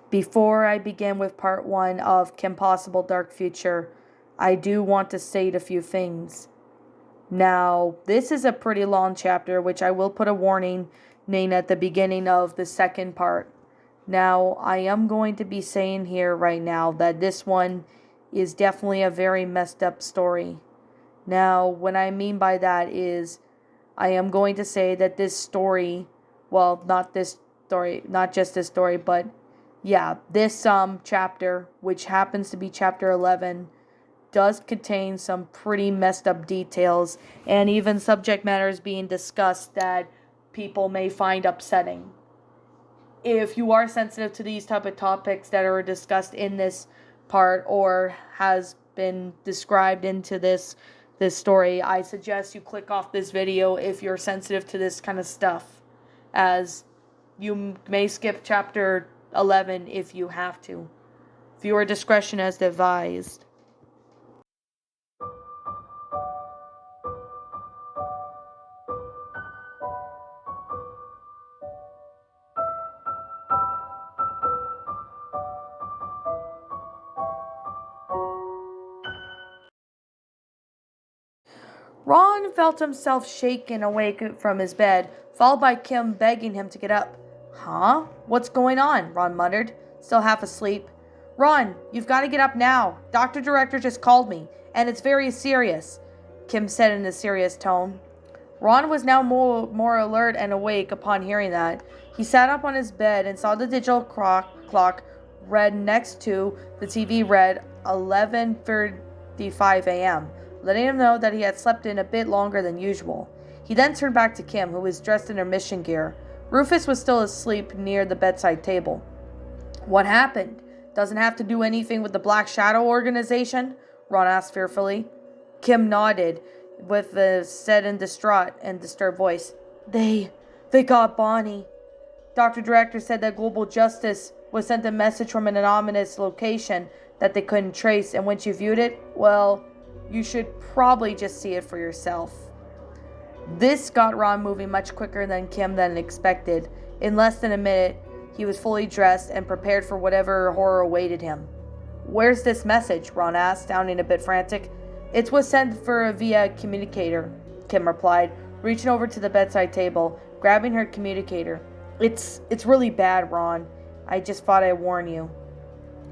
Before I begin with part 1 of Kim Possible Dark Future, I do want to state a few things. Now, this is a pretty long chapter, which I will put a warning name at the beginning of the second part. Now, I am going to be saying here right now that this one is definitely a very messed up story. Now, what I mean by that is I am going to say that this story, well, not just this story, but yeah, this chapter, which happens to be chapter 11, does contain some pretty messed up details and even subject matters being discussed that people may find upsetting. If you are sensitive to these type of topics that are discussed in this part or has been described into this story, I suggest you click off this video if you're sensitive to this kind of stuff, as you may skip chapter 11 if you have to. Viewer discretion is advised. Ron felt himself shaken awake from his bed, followed by Kim begging him to get up. Huh? What's going on? Ron muttered, still half asleep. Ron, you've got to get up now. Dr. Director just called me, and it's very serious, Kim said in a serious tone. Ron was now more alert and awake upon hearing that. He sat up on his bed and saw the digital clock read next to the TV read 11:35 a.m., letting him know that he had slept in a bit longer than usual. He then turned back to Kim, who was dressed in her mission gear. Rufus was still asleep near the bedside table. What happened? Doesn't have to do anything with the Black Shadow organization? Ron asked fearfully. Kim nodded with a said and distraught and disturbed voice. They got Bonnie. Dr. Director said that Global Justice was sent a message from an anonymous location that they couldn't trace, and when she viewed it, well, you should probably just see it for yourself. This got Ron moving much quicker than Kim then expected. In less than a minute, he was fully dressed and prepared for whatever horror awaited him. Where's this message? Ron asked, sounding a bit frantic. It was sent via communicator, Kim replied, reaching over to the bedside table, grabbing her communicator. It's really bad, Ron. I just thought I'd warn you.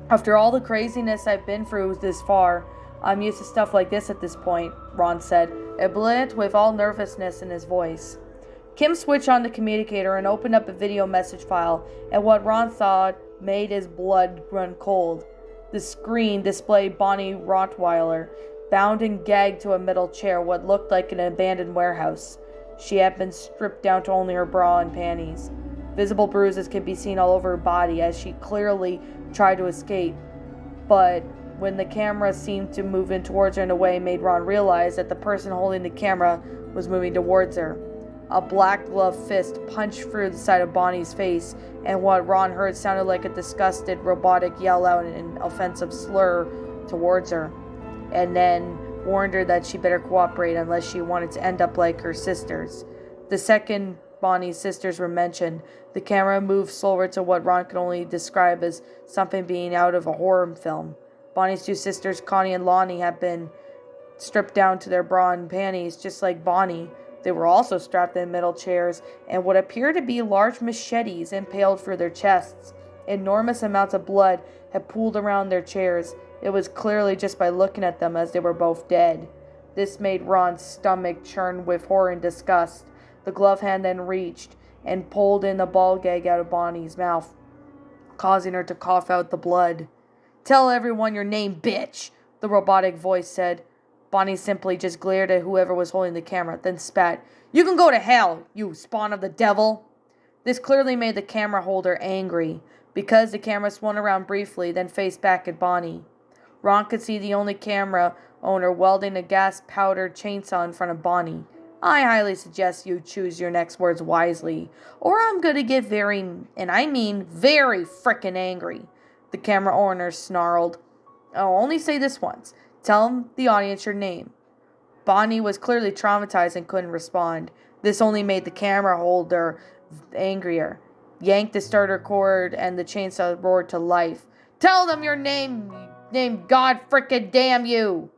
After all the craziness I've been through this far, I'm used to stuff like this at this point, Ron said, a blit with all nervousness in his voice. Kim switched on the communicator and opened up a video message file, and what Ron thought made his blood run cold. The screen displayed Bonnie Rottweiler, bound and gagged to a metal chair, what looked like an abandoned warehouse. She had been stripped down to only her bra and panties. Visible bruises could be seen all over her body as she clearly tried to escape, but when the camera seemed to move in towards her in a way made Ron realize that the person holding the camera was moving towards her. A black-gloved fist punched through the side of Bonnie's face, and what Ron heard sounded like a disgusted robotic yell out an offensive slur towards her, and then warned her that she better cooperate unless she wanted to end up like her sisters. The second Bonnie's sisters were mentioned, the camera moved slower to what Ron could only describe as something being out of a horror film. Bonnie's two sisters, Connie and Lonnie, had been stripped down to their bra and panties, just like Bonnie. They were also strapped in metal chairs, and what appeared to be large machetes impaled through their chests. Enormous amounts of blood had pooled around their chairs. It was clearly just by looking at them as they were both dead. This made Ron's stomach churn with horror and disgust. The glove hand then reached and pulled in the ball gag out of Bonnie's mouth, causing her to cough out the blood. Tell everyone your name, bitch, the robotic voice said. Bonnie simply just glared at whoever was holding the camera, then spat. You can go to hell, you spawn of the devil. This clearly made the camera holder angry, because the camera swung around briefly, then faced back at Bonnie. Ron could see the only camera owner welding a gas-powdered chainsaw in front of Bonnie. I highly suggest you choose your next words wisely, or I'm going to get very, and I mean very frickin' angry, the camera owner snarled. I'll only say this once. Tell the audience your name. Bonnie was clearly traumatized and couldn't respond. This only made the camera holder angrier. yanked the starter cord, and the chainsaw roared to life. "Tell them your name, God frickin' damn you!"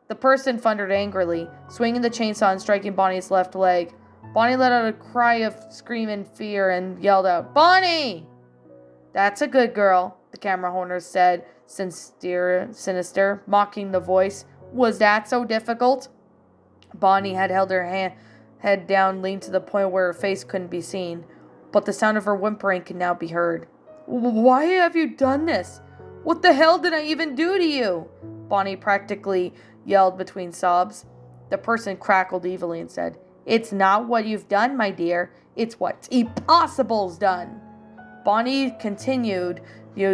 The person thundered angrily, swinging the chainsaw and striking Bonnie's left leg. Bonnie let out a cry of scream and fear and yelled out, "Bonnie!" "That's a good girl," the camera owner said, sinister, mocking the voice. "Was that so difficult?" Bonnie had held her head down, leaned to the point where her face couldn't be seen, but the sound of her whimpering could now be heard. "Why have you done this? What the hell did I even do to you?" Bonnie practically yelled between sobs. The person crackled evilly and said, "It's not what you've done, my dear. It's what Impossible's done." Bonnie continued,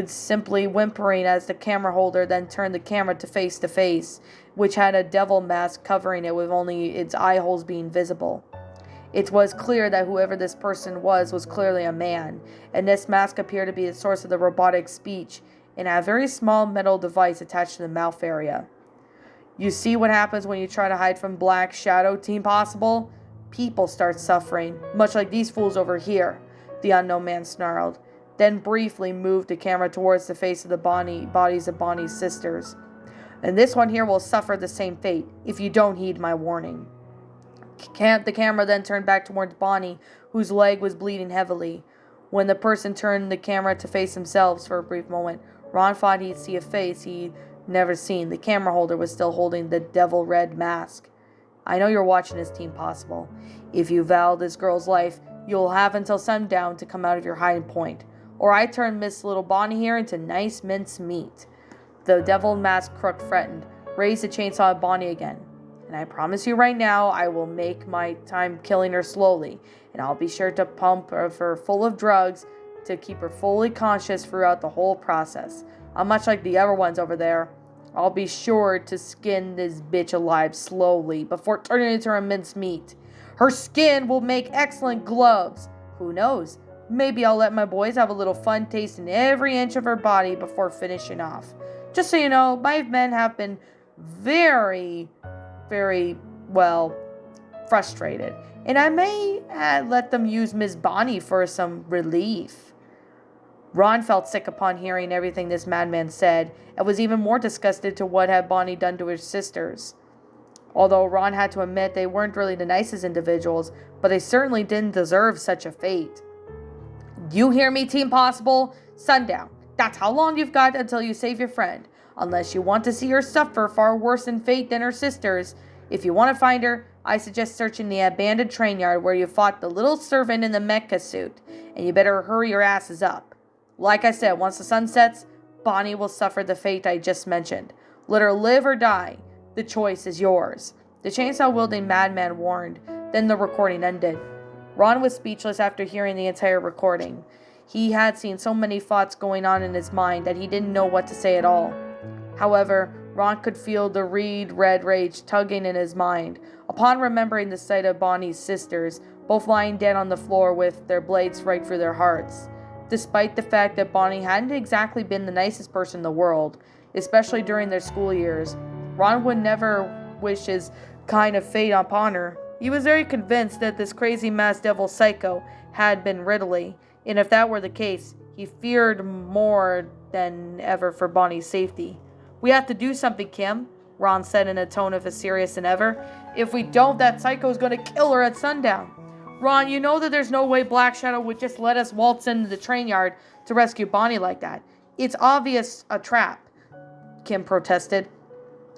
simply whimpering as the camera holder then turned the camera to face, which had a devil mask covering it with only its eye holes being visible. It was clear that whoever this person was clearly a man, and this mask appeared to be the source of the robotic speech, and had a very small metal device attached to the mouth area. "You see what happens when you try to hide from Black Shadow, Team Possible? People start suffering, much like these fools over here," the unknown man snarled, then briefly moved the camera towards the face of the bodies of Bonnie's sisters. "And this one here will suffer the same fate, if you don't heed my warning." The camera then turned back towards Bonnie, whose leg was bleeding heavily. When the person turned the camera to face themselves for a brief moment, Ron thought he'd see a face he'd never seen. The camera holder was still holding the devil red mask. "I know you're watching this, Team Possible. If you vow this girl's life, you'll have until sundown to come out of your hiding point, or I turn Miss Little Bonnie here into nice mince meat." The devil mask crook threatened, raised the chainsaw at Bonnie again. "And I promise you right now, I will make my time killing her slowly, and I'll be sure to pump her full of drugs to keep her fully conscious throughout the whole process. I'm much like the other ones over there. I'll be sure to skin this bitch alive slowly before turning it into her minced meat. Her skin will make excellent gloves. Who knows? Maybe I'll let my boys have a little fun tasting every inch of her body before finishing off. Just so you know, my men have been very, very, frustrated. And I may let them use Miss Bonnie for some relief." Ron felt sick upon hearing everything this madman said, and was even more disgusted to what had Bonnie done to his sisters. Although Ron had to admit they weren't really the nicest individuals, but they certainly didn't deserve such a fate. "You hear me, Team Possible? Sundown. That's how long you've got until you save your friend. Unless you want to see her suffer far worse in fate than her sisters. If you want to find her, I suggest searching the abandoned train yard where you fought the little servant in the mecha suit. And you better hurry your asses up. Like I said, once the sun sets, Bonnie will suffer the fate I just mentioned. Let her live or die. The choice is yours." The chainsaw-wielding madman warned. Then the recording ended. Ron was speechless after hearing the entire recording. He had seen so many thoughts going on in his mind that he didn't know what to say at all. However, Ron could feel the red rage tugging in his mind. Upon remembering the sight of Bonnie's sisters, both lying dead on the floor with their blades right through their hearts. Despite the fact that Bonnie hadn't exactly been the nicest person in the world, especially during their school years, Ron would never wish his kind of fate upon her. He was very convinced that this crazy masked devil psycho had been Ridley, and if that were the case, he feared more than ever for Bonnie's safety. "We have to do something, Kim," Ron said in a tone as serious than ever. "If we don't, that psycho's going to kill her at sundown. Ron, you know that there's no way Black Shadow would just let us waltz into the train yard to rescue Bonnie like that. It's obvious a trap," Kim protested.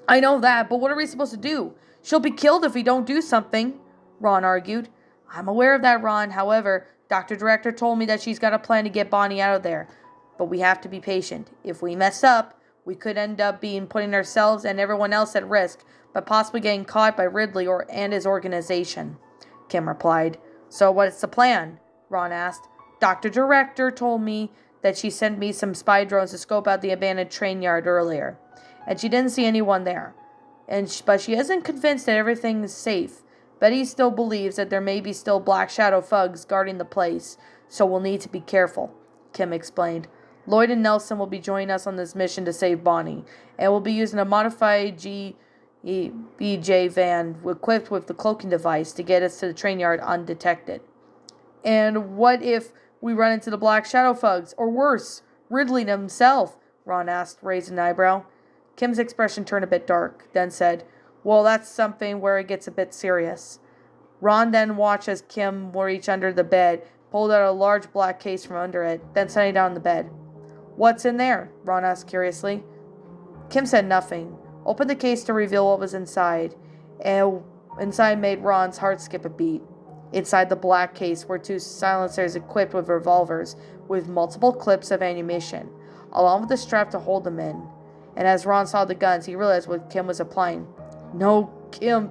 "I know that, but what are we supposed to do? She'll be killed if we don't do something," Ron argued. "I'm aware of that, Ron. However, Dr. Director told me that she's got a plan to get Bonnie out of there. But we have to be patient. If we mess up, we could end up putting ourselves and everyone else at risk by possibly getting caught by Ridley and his organization," Kim replied. "So what's the plan?" Ron asked. "Dr. Director told me that she sent me some spy drones to scope out the abandoned train yard earlier, and she didn't see anyone there. But she isn't convinced that everything is safe. Betty still believes that there may be still Black Shadow thugs guarding the place, so we'll need to be careful," Kim explained. "Lloyd and Nelson will be joining us on this mission to save Bonnie, and we'll be using a modified BJ van equipped with the cloaking device to get us to the train yard undetected." "And what if we run into the Black Shadow thugs, or worse, Ridley himself? Ron asked, raising an eyebrow. Kim's expression turned a bit dark, then said, well, that's something where it gets a bit serious. Ron then watched as Kim reached under the bed, pulled out a large black case from under it, then sat down on the bed. What's in there? Ron asked curiously. Kim said nothing, opened the case to reveal what was inside, and inside made Ron's heart skip a beat. Inside the black case were 2 silencers equipped with revolvers, with multiple clips of ammunition, along with a strap to hold them in. And as Ron saw the guns, he realized what Kim was applying. No, Kim,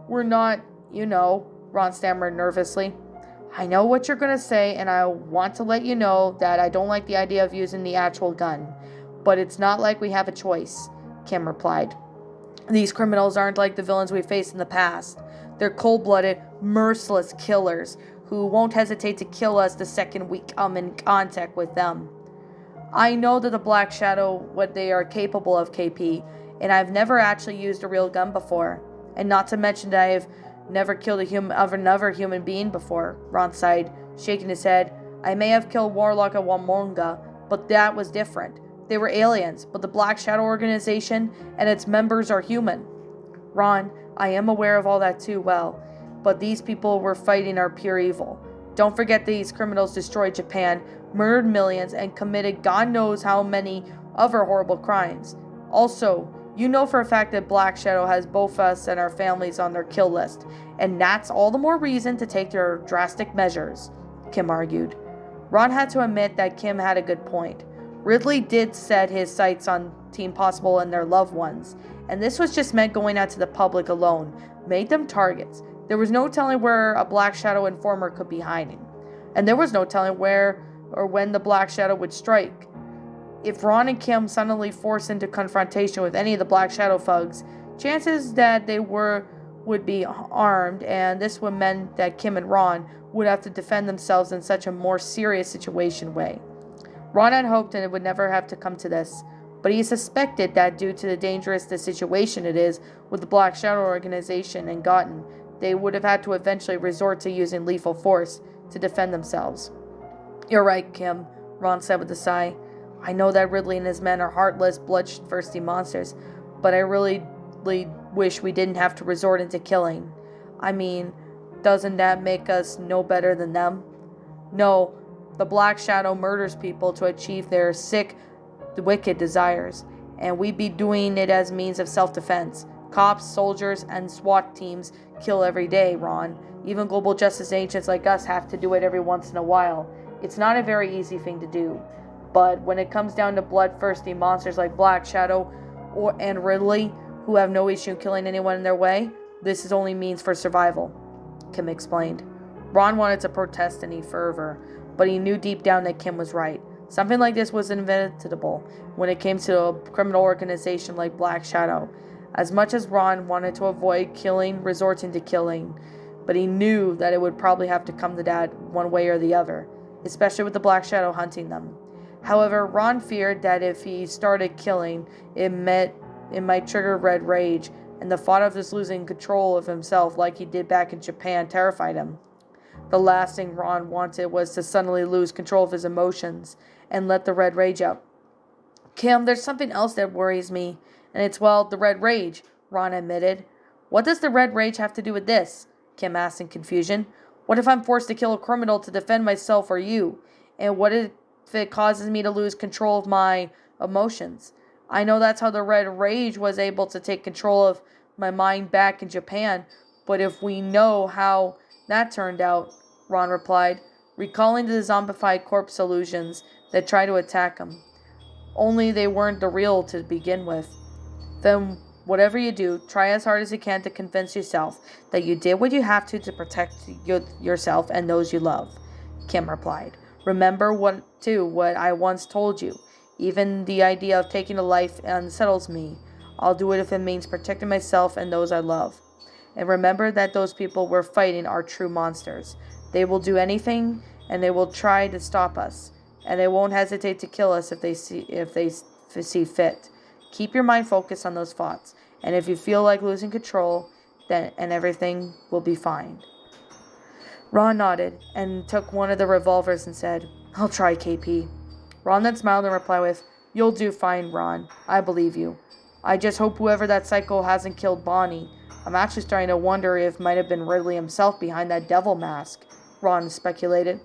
we're not, Ron stammered nervously. I know what you're going to say, and I want to let you know that I don't like the idea of using the actual gun. But it's not like we have a choice, Kim replied. These criminals aren't like the villains we faced in the past. They're cold-blooded, merciless killers who won't hesitate to kill us the second we come in contact with them. I know that the Black Shadow, what they are capable of, KP, and I've never actually used a real gun before. And not to mention that I've never killed another human being before, Ron sighed, shaking his head. I may have killed Warlock and Wamonga, but that was different. They were aliens, but the Black Shadow organization and its members are human. Ron, I am aware of all that too well, but these people we're fighting are pure evil. Don't forget these criminals destroyed Japan, murdered millions, and committed God knows how many other horrible crimes. Also, you know for a fact that Black Shadow has both us and our families on their kill list, and that's all the more reason to take their drastic measures, Kim argued. Ron had to admit that Kim had a good point. Ridley did set his sights on Team Possible and their loved ones, and this was just meant going out to the public alone, made them targets. There was no telling where a Black Shadow informer could be hiding, and there was no telling where or when the Black Shadow would strike. If Ron and Kim suddenly forced into confrontation with any of the Black Shadow thugs, chances that they would be armed, and this would mean that Kim and Ron would have to defend themselves in such a more serious situation way. Ron had hoped that it would never have to come to this, but he suspected that due to the dangerous the situation it is with the Black Shadow organization and Gotten, they would have had to eventually resort to using lethal force to defend themselves. You're right, Kim, Ron said with a sigh. I know that Ridley and his men are heartless, bloodthirsty monsters, but I really wish we didn't have to resort into killing. I mean, doesn't that make us no better than them? No, the Black Shadow murders people to achieve their sick, wicked desires, and we be doing it as means of self-defense. Cops, soldiers, and SWAT teams kill every day, Ron. Even global justice agents like us have to do it every once in a while. It's not a very easy thing to do. But when it comes down to bloodthirsty monsters like Black Shadow and Ridley, who have no issue killing anyone in their way, this is only means for survival, Kim explained. Ron wanted to protest any further, but he knew deep down that Kim was right. Something like this was inevitable when it came to a criminal organization like Black Shadow. As much as Ron wanted to avoid resorting to killing, but he knew that it would probably have to come to that one way or the other, especially with the Black Shadow hunting them. However, Ron feared that if he started killing, it might trigger red rage, and the thought of just losing control of himself like he did back in Japan terrified him. The last thing Ron wanted was to suddenly lose control of his emotions and let the red rage out. Kim, there's something else that worries me, and it's, the red rage, Ron admitted. What does the red rage have to do with this? Kim asked in confusion. What if I'm forced to kill a criminal to defend myself or you? And what if it causes me to lose control of my emotions? I know that's how the red rage was able to take control of my mind back in Japan, but if we know how that turned out, Ron replied, recalling the zombified corpse illusions that tried to attack him. Only they weren't the real to begin with. Then, whatever you do, try as hard as you can to convince yourself that you did what you have to protect yourself and those you love, Kim replied. Remember what I once told you. Even the idea of taking a life unsettles me. I'll do it if it means protecting myself and those I love. And remember that those people we're fighting are true monsters. They will do anything, and they will try to stop us. And they won't hesitate to kill us if they see fit. Keep your mind focused on those thoughts. And if you feel like losing control, then everything will be fine. Ron nodded and took one of the revolvers and said, "I'll try, KP." Ron then smiled and replied with, "You'll do fine, Ron. I believe you. I just hope whoever that psycho hasn't killed Bonnie. I'm actually starting to wonder if it might have been Ridley himself behind that devil mask," Ron speculated.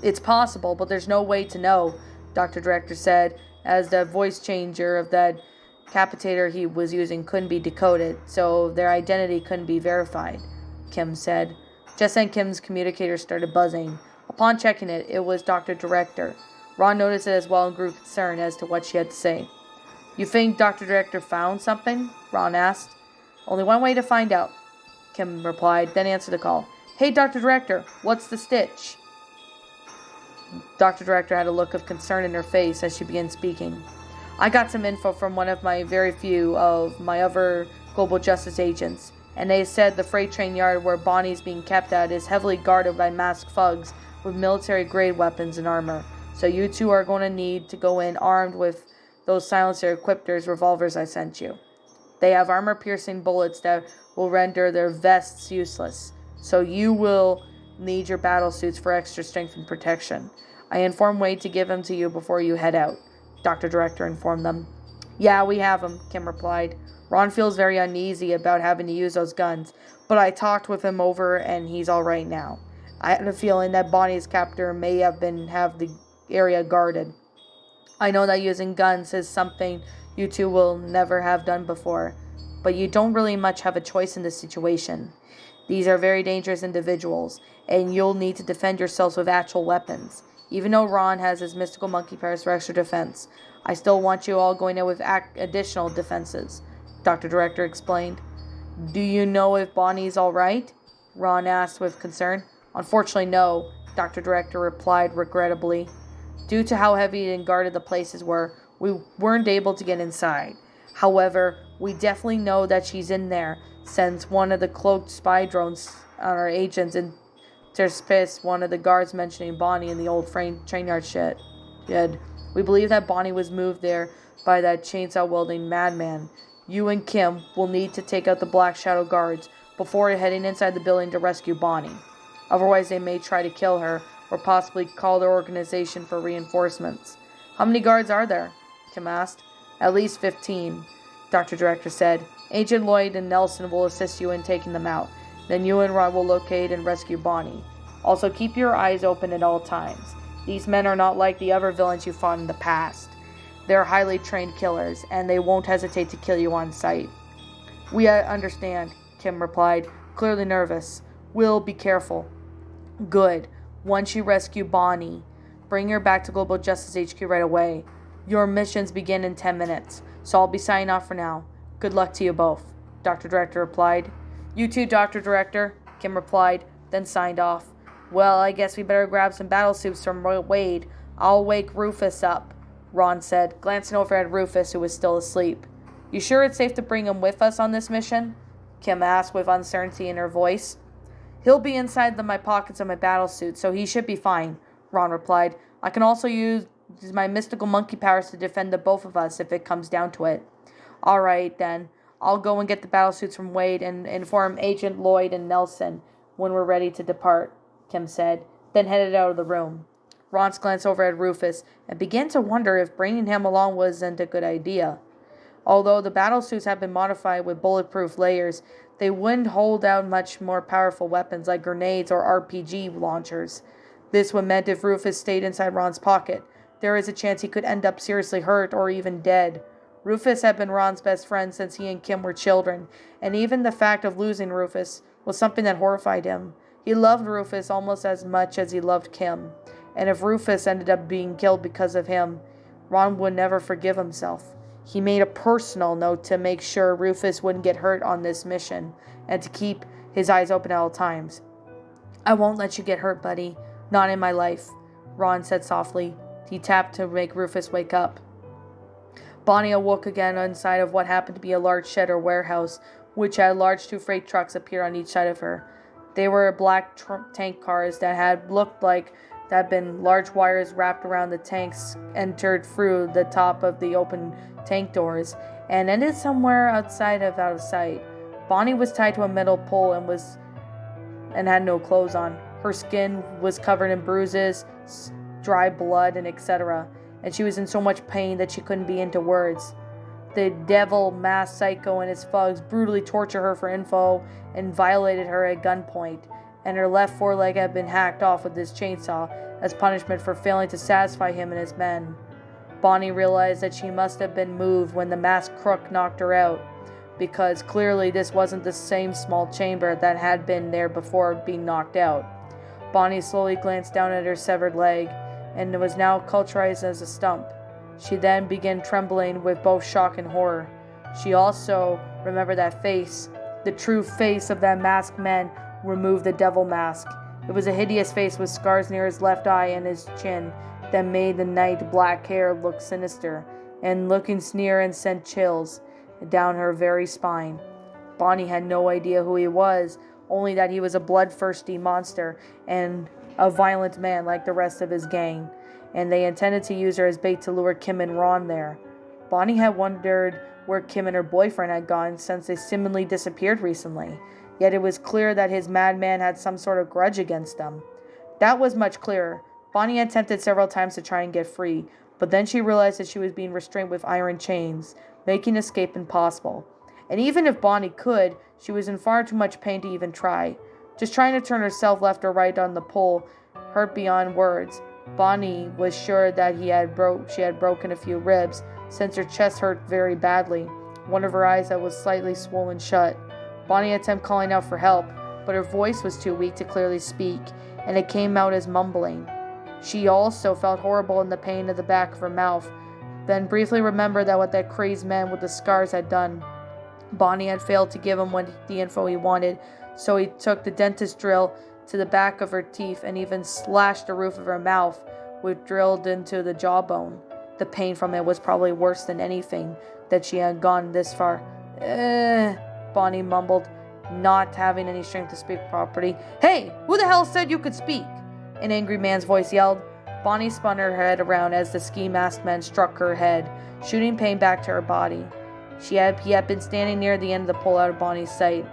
"It's possible, but there's no way to know," Dr. Director said, as the voice changer of that capitator he was using couldn't be decoded, so their identity couldn't be verified, Kim said. Just then Kim's communicator started buzzing. Upon checking it, it was Dr. Director. Ron noticed it as well and grew concerned as to what she had to say. "You think Dr. Director found something?" Ron asked. "Only one way to find out," Kim replied, then answered the call. "Hey, Dr. Director, what's the stitch?" Dr. Director had a look of concern in her face as she began speaking. "I got some info from one of my very few of my other global justice agents, and they said the freight train yard where Bonnie's being kept at is heavily guarded by masked thugs with military-grade weapons and armor. So you two are going to need to go in armed with those silencer-equipped revolvers I sent you. They have armor-piercing bullets that will render their vests useless. So you will need your battle suits for extra strength and protection. I informed Wade to give them to you before you head out," Dr. Director informed them. "Yeah, we have them," Kim replied. "Ron feels very uneasy about having to use those guns, but I talked with him over and he's all right now. I had a feeling that Bonnie's captor may have the area guarded. I know that using guns is something you two will never have done before, but you don't really much have a choice in this situation. These are very dangerous individuals, and you'll need to defend yourselves with actual weapons. Even though Ron has his mystical monkey powers for extra defense, I still want you all going in with additional defenses," Dr. Director explained. "Do you know if Bonnie's all right?" Ron asked with concern. "Unfortunately, no," Dr. Director replied regrettably. "Due to how heavy and guarded the places were, we weren't able to get inside. However, we definitely know that she's in there, since one of the cloaked spy drones on our agents intercepted one of the guards mentioning Bonnie in the old train yard shed. We believe that Bonnie was moved there by that chainsaw-wielding madman. You and Kim will need to take out the Black Shadow guards before heading inside the building to rescue Bonnie. Otherwise, they may try to kill her or possibly call their organization for reinforcements." "How many guards are there?" Kim asked. "At least 15, Dr. Director said. "Agent Lloyd and Nelson will assist you in taking them out. Then you and Ron will locate and rescue Bonnie. Also, keep your eyes open at all times. These men are not like the other villains you fought in the past. They're highly trained killers, and they won't hesitate to kill you on sight." "We understand," Kim replied, clearly nervous. "We'll be careful." "Good. Once you rescue Bonnie, bring her back to Global Justice HQ right away. Your missions begin in 10 minutes, so I'll be signing off for now. Good luck to you both," Dr. Director replied. "You too, Dr. Director," Kim replied, then signed off. "Well, I guess we better grab some battle suits from Wade. I'll wake Rufus up," Ron said, glancing over at Rufus, who was still asleep. "You sure it's safe to bring him with us on this mission?" Kim asked with uncertainty in her voice. "He'll be inside my pockets of my battle suit, so he should be fine," Ron replied. "I can also use my mystical monkey powers to defend the both of us if it comes down to it." "All right, then. I'll go and get the battle suits from Wade and inform Agent Lloyd and Nelson when we're ready to depart," Kim said, then headed out of the room. Ron glanced over at Rufus and began to wonder if bringing him along wasn't a good idea. Although the battle suits had been modified with bulletproof layers, they wouldn't hold out much more powerful weapons like grenades or RPG launchers. This would meant if Rufus stayed inside Ron's pocket, there is a chance he could end up seriously hurt or even dead. Rufus had been Ron's best friend since he and Kim were children, and even the fact of losing Rufus was something that horrified him. He loved Rufus almost as much as he loved Kim, and if Rufus ended up being killed because of him, Ron would never forgive himself. He made a personal note to make sure Rufus wouldn't get hurt on this mission, and to keep his eyes open at all times. "I won't let you get hurt, buddy. Not in my life," Ron said softly. He tapped to make Rufus wake up. Bonnie awoke again inside of what happened to be a large shed or warehouse, which had large 2 freight trucks appear on each side of her. They were black tank cars that had looked like there had been large wires wrapped around the tanks, entered through the top of the open tank doors, and ended somewhere outside of sight. Bonnie was tied to a metal pole and had no clothes on. Her skin was covered in bruises, dry blood, and etc., and she was in so much pain that she couldn't be into words. The devil masked psycho and his thugs brutally tortured her for info and violated her at gunpoint, and her left foreleg had been hacked off with this chainsaw as punishment for failing to satisfy him and his men. Bonnie realized that she must have been moved when the masked crook knocked her out, because clearly this wasn't the same small chamber that had been there before being knocked out. Bonnie slowly glanced down at her severed leg, and was now cauterized as a stump. She then began trembling with both shock and horror. She also remembered that face, the true face of that masked man who removed the devil mask. It was a hideous face with scars near his left eye and his chin that made the night black hair look sinister, and looking sneer and sent chills down her very spine. Bonnie had no idea who he was, only that he was a bloodthirsty monster and a violent man like the rest of his gang, and they intended to use her as bait to lure Kim and Ron there. Bonnie had wondered where Kim and her boyfriend had gone since they seemingly disappeared recently, yet it was clear that his madman had some sort of grudge against them. That was much clearer. Bonnie attempted several times to try and get free, but then she realized that she was being restrained with iron chains, making escape impossible. And even if Bonnie could, she was in far too much pain to even try. Just trying to turn herself left or right on the pole hurt beyond words. Bonnie was sure that she had broken a few ribs, since her chest hurt very badly, one of her eyes that was slightly swollen shut. Bonnie attempted calling out for help, but her voice was too weak to clearly speak, and it came out as mumbling. She also felt horrible in the pain at the back of her mouth, then briefly remembered that what that crazed man with the scars had done. Bonnie had failed to give him the info he wanted, so he took the dentist drill to the back of her teeth and even slashed the roof of her mouth, which drilled into the jawbone. The pain from it was probably worse than anything that she had gone this far. Bonnie mumbled, not having any strength to speak properly. Hey, who the hell said you could speak? An angry man's voice yelled. Bonnie spun her head around as the ski masked man struck her head, shooting pain back to her body. He had been standing near the end of the pole out of Bonnie's sight,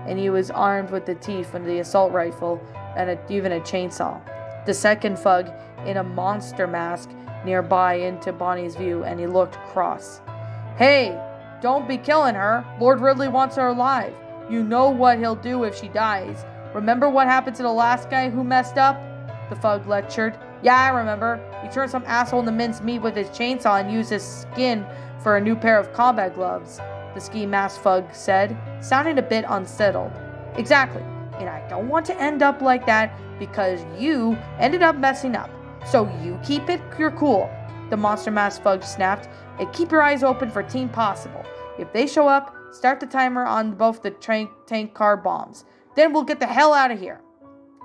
and he was armed with the teeth and the assault rifle and even a chainsaw. The second thug, in a monster mask, nearby into Bonnie's view, and he looked cross. Hey, don't be killing her. Lord Ridley wants her alive. You know what he'll do if she dies. Remember what happened to the last guy who messed up? The thug lectured. Yeah, I remember. He turned some asshole into minced meat with his chainsaw and used his skin for a new pair of combat gloves, the ski mask thug said, sounding a bit unsettled. Exactly, and I don't want to end up like that because you ended up messing up. So you keep your cool, the monster mask thug snapped, and keep your eyes open for Team Possible. If they show up, start the timer on both the tank car bombs. Then we'll get the hell out of here.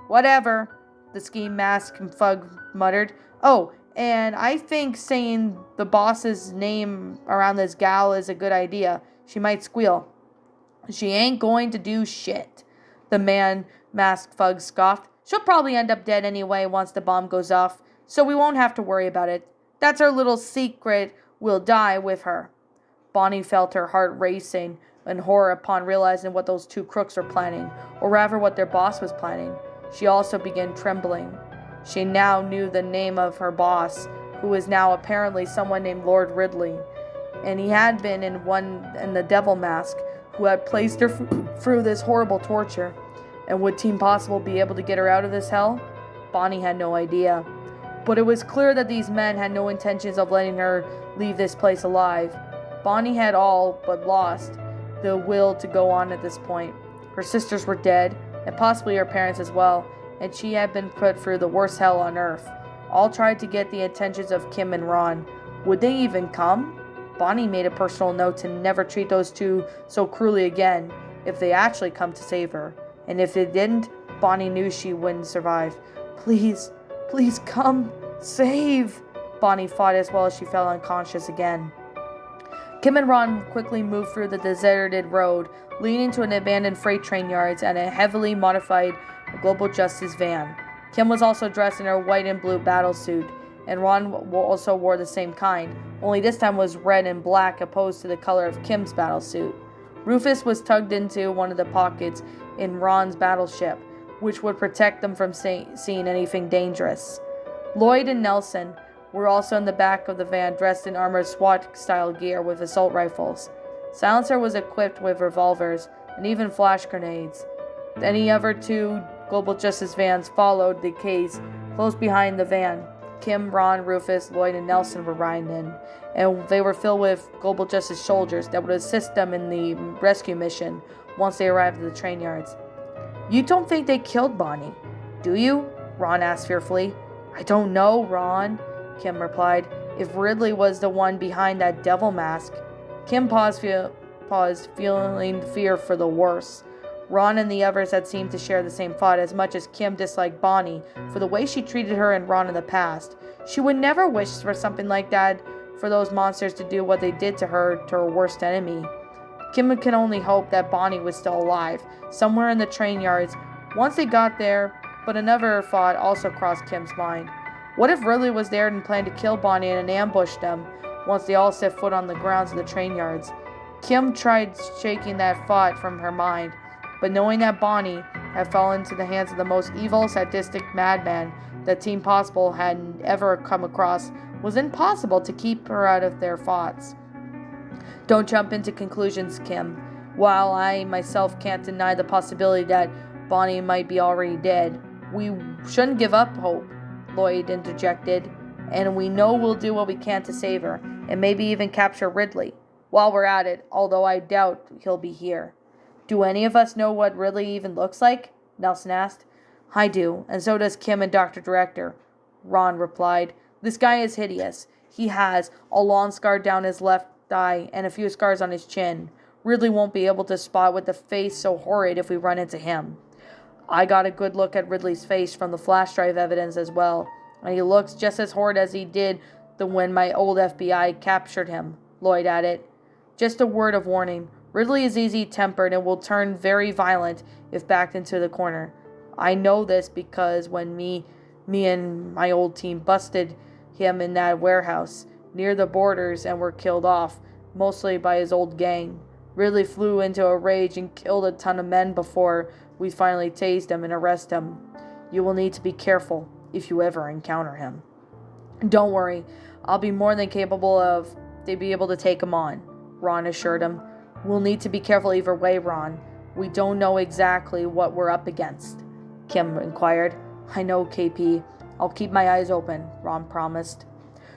Whatever, the ski mask thug muttered. Oh, and I think saying the boss's name around this gal is a good idea. She might squeal. She ain't going to do shit, the masked thug scoffed. She'll probably end up dead anyway once the bomb goes off, so we won't have to worry about it. That's our little secret. We'll die with her. Bonnie felt her heart racing in horror upon realizing what those two crooks were planning, or rather what their boss was planning. She also began trembling. She now knew the name of her boss, who was now apparently someone named Lord Ridley, and he had been in the devil mask, who had placed her through this horrible torture. And would Team Possible be able to get her out of this hell? Bonnie had no idea. But it was clear that these men had no intentions of letting her leave this place alive. Bonnie had all but lost the will to go on at this point. Her sisters were dead, and possibly her parents as well, and she had been put through the worst hell on earth. All tried to get the attentions of Kim and Ron. Would they even come? Bonnie made a personal note to never treat those two so cruelly again if they actually come to save her. And if they didn't, Bonnie knew she wouldn't survive. Please, please come, save! Bonnie fought as well as she fell unconscious again. Kim and Ron quickly moved through the deserted road, leading to an abandoned freight train yards and a heavily modified Global Justice van. Kim was also dressed in her white and blue battle suit, and Ron also wore the same kind, only this time was red and black opposed to the color of Kim's battle suit. Rufus was tugged into one of the pockets in Ron's battleship, which would protect them from seeing anything dangerous. Lloyd and Nelson were also in the back of the van, dressed in armored SWAT-style gear with assault rifles. Silencer was equipped with revolvers and even flash grenades. Any other two Global Justice vans followed the case close behind the van. Kim, Ron, Rufus, Lloyd, and Nelson were riding in, and they were filled with Global Justice soldiers that would assist them in the rescue mission once they arrived at the train yards. "You don't think they killed Bonnie, do you?" Ron asked fearfully. "I don't know, Ron," Kim replied. "If Ridley was the one behind that devil mask." Kim paused, feeling fear for the worst. Ron and the others had seemed to share the same thought, as much as Kim disliked Bonnie for the way she treated her and Ron in the past. She would never wish for something like that, for those monsters to do what they did to her worst enemy. Kim can only hope that Bonnie was still alive, somewhere in the train yards, once they got there, but another thought also crossed Kim's mind. What if Ridley was there and planned to kill Bonnie and ambush them once they all set foot on the grounds of the train yards? Kim tried shaking that thought from her mind, but knowing that Bonnie had fallen into the hands of the most evil, sadistic madman that Team Possible had ever come across, was impossible to keep her out of their thoughts. "Don't jump into conclusions, Kim. While I myself can't deny the possibility that Bonnie might be already dead, we shouldn't give up hope," Lloyd interjected, "and we know we'll do what we can to save her, and maybe even capture Ridley. While we're at it, although I doubt he'll be here." "Do any of us know what Ridley even looks like?" Nelson asked. "I do, and so does Kim and Dr. Director," Ron replied. "This guy is hideous. He has a long scar down his left eye and a few scars on his chin. Ridley won't be able to spot with a face so horrid if we run into him." "I got a good look at Ridley's face from the flash drive evidence as well, and he looks just as horrid as he did when my old FBI captured him," Lloyd added. "Just a word of warning. Ridley is easy-tempered and will turn very violent if backed into the corner. I know this because when me and my old team busted him in that warehouse near the borders and were killed off, mostly by his old gang. Ridley flew into a rage and killed a ton of men before we finally tased him and arrested him. You will need to be careful if you ever encounter him." "Don't worry, I'll be more than capable to be able to take him on," Ron assured him. "We'll need to be careful either way, Ron. We don't know exactly what we're up against," Kim inquired. "I know, KP. I'll keep my eyes open," Ron promised.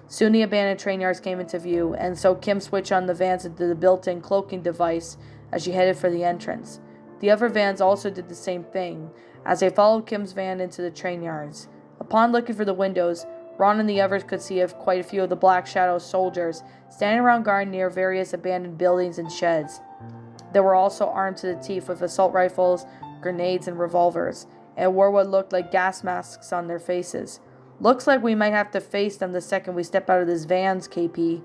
Soon the abandoned train yards came into view, and so Kim switched on the vans into the built-in cloaking device as she headed for the entrance. The other vans also did the same thing, as they followed Kim's van into the train yards. Upon looking through the windows, Ron and the others could see quite a few of the Black Shadow soldiers standing around guard near various abandoned buildings and sheds. They were also armed to the teeth with assault rifles, grenades, and revolvers, and wore what looked like gas masks on their faces. "Looks like we might have to face them the second we step out of this vans, KP,"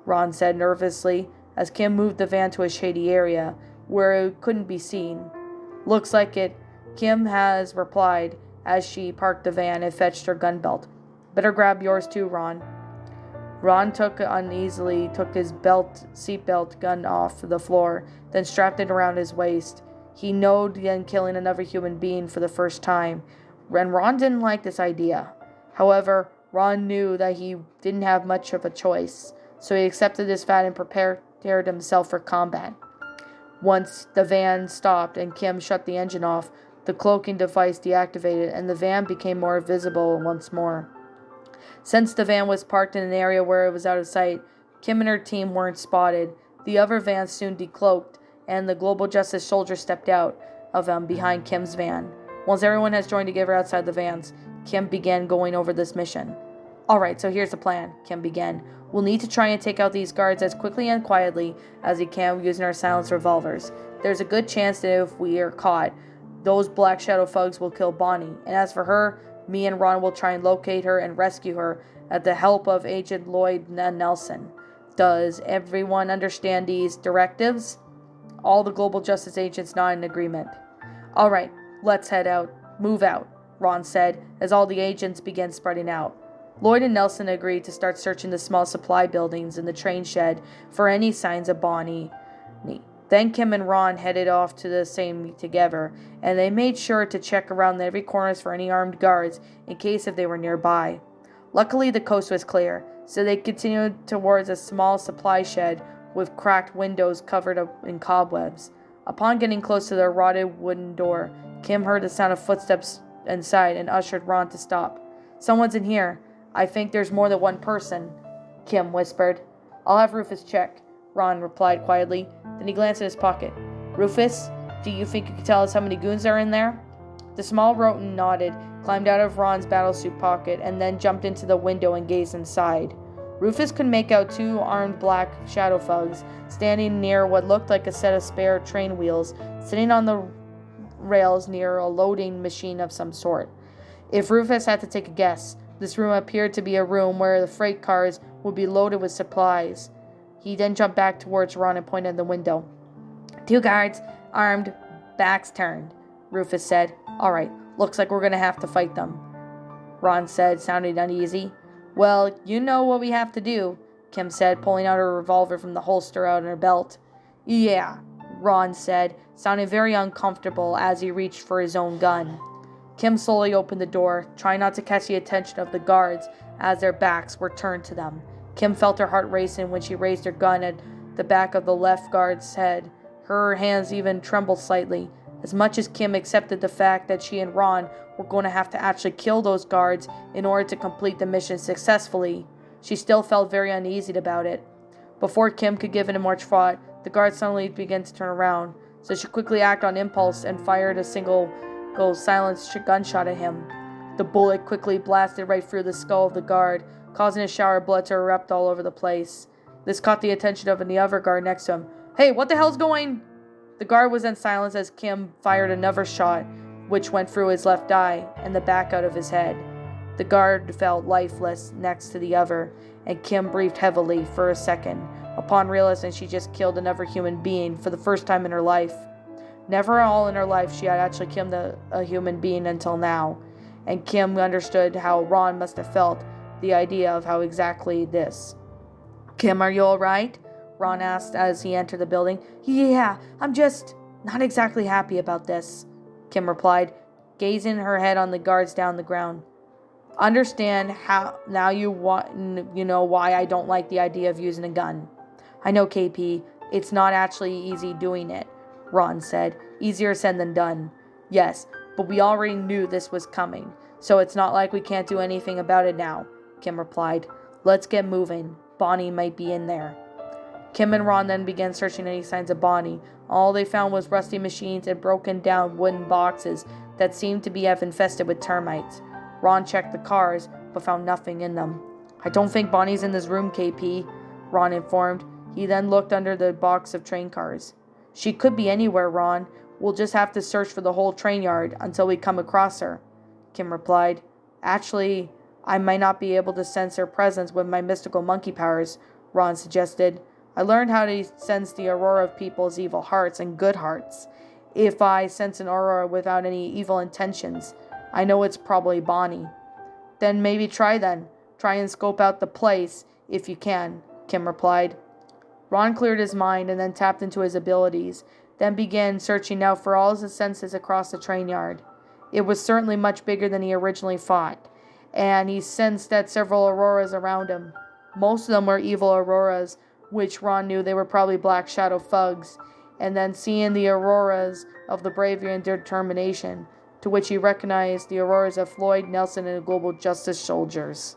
Ron said nervously, as Kim moved the van to a shady area where it couldn't be seen. "Looks like it," Kim has replied as she parked the van and fetched her gun belt. "Better grab yours too, Ron." Ron took his seatbelt gun off the floor, then strapped it around his waist. He knowed then killing another human being for the first time, and Ron didn't like this idea. However, Ron knew that he didn't have much of a choice, so he accepted his fate and prepared himself for combat. Once the van stopped and Kim shut the engine off, the cloaking device deactivated and the van became more visible once more. Since the van was parked in an area where it was out of sight, Kim and her team weren't spotted. The other vans soon decloaked, and the Global Justice soldiers stepped out of them behind Kim's van. Once everyone has joined together outside the vans, Kim began going over this mission. "Alright, so here's the plan," Kim began. "We'll need to try and take out these guards as quickly and quietly as we can using our silenced revolvers. There's a good chance that if we are caught, those Black Shadow thugs will kill Bonnie, and as for her, me and Ron will try and locate her and rescue her at the help of Agent Lloyd and Nelson. Does everyone understand these directives?" All the Global Justice agents nodded in agreement. "Alright, let's head out. Move out," Ron said, as all the agents began spreading out. Lloyd and Nelson agreed to start searching the small supply buildings in the train shed for any signs of Bonnie. Then Kim and Ron headed off to the same together, and they made sure to check around every corners for any armed guards in case if they were nearby. Luckily, the coast was clear, so they continued towards a small supply shed with cracked windows covered up in cobwebs. Upon getting close to the rotted wooden door, Kim heard the sound of footsteps inside and ushered Ron to stop. "Someone's in here. I think there's more than one person," Kim whispered. "I'll have Rufus check," Ron replied quietly. Then he glanced in his pocket. "Rufus, do you think you can tell us how many goons are in there?" The small rodent nodded, climbed out of Ron's battlesuit pocket, and then jumped into the window and gazed inside. Rufus could make out two armed black shadow thugs standing near what looked like a set of spare train wheels, sitting on the rails near a loading machine of some sort. If Rufus had to take a guess, this room appeared to be a room where the freight cars would be loaded with supplies. He then jumped back towards Ron and pointed at the window. "Two guards, armed, backs turned," Rufus said. "All right, looks like we're going to have to fight them," Ron said, sounding uneasy. "Well, you know what we have to do," Kim said, pulling out her revolver from the holster out in her belt. "Yeah," Ron said, sounding very uncomfortable as he reached for his own gun. Kim slowly opened the door, trying not to catch the attention of the guards as their backs were turned to them. Kim felt her heart racing when she raised her gun at the back of the left guard's head. Her hands even trembled slightly. As much as Kim accepted the fact that she and Ron were going to have to actually kill those guards in order to complete the mission successfully, she still felt very uneasy about it. Before Kim could give it much thought, the guard suddenly began to turn around, so she quickly acted on impulse and fired a single silenced gunshot at him. The bullet quickly blasted right through the skull of the guard, causing a shower of blood to erupt all over the place. This caught the attention of the other guard next to him. "Hey, what the hell's going?" The guard was then silenced as Kim fired another shot, which went through his left eye and the back out of his head. The guard fell lifeless next to the other, and Kim breathed heavily for a second, upon realizing she just killed another human being for the first time in her life. Never all in her life she had actually killed a human being until now, and Kim understood how Ron must have felt the idea of how exactly this. "Kim, are you all right?" Ron asked as he entered the building. "Yeah, I'm just not exactly happy about this," Kim replied, gazing her head on the guards down the ground. "Understand how now you know why I don't like the idea of using a gun." "I know, KP. It's not actually easy doing it," Ron said. "Easier said than done." "Yes, but we already knew this was coming, so it's not like we can't do anything about it now," Kim replied. "Let's get moving. Bonnie might be in there." Kim and Ron then began searching any signs of Bonnie. All they found was rusty machines and broken down wooden boxes that seemed to have infested with termites. Ron checked the cars, but found nothing in them. "I don't think Bonnie's in this room, KP," Ron informed. He then looked under the box of train cars. "She could be anywhere, Ron. We'll just have to search for the whole train yard until we come across her," Kim replied. "Actually, I might not be able to sense her presence with my mystical monkey powers," Ron suggested. "I learned how to sense the aurora of people's evil hearts and good hearts. If I sense an aurora without any evil intentions, I know it's probably Bonnie." "Then maybe try and scope out the place if you can," Kim replied. Ron cleared his mind and then tapped into his abilities, then began searching out for all his senses across the train yard. It was certainly much bigger than he originally thought, and he sensed that several auroras around him. Most of them were evil auroras, which Ron knew they were probably Black Shadow thugs, and then seeing the auroras of the bravery and determination, to which he recognized the auroras of Floyd, Nelson, and the Global Justice soldiers.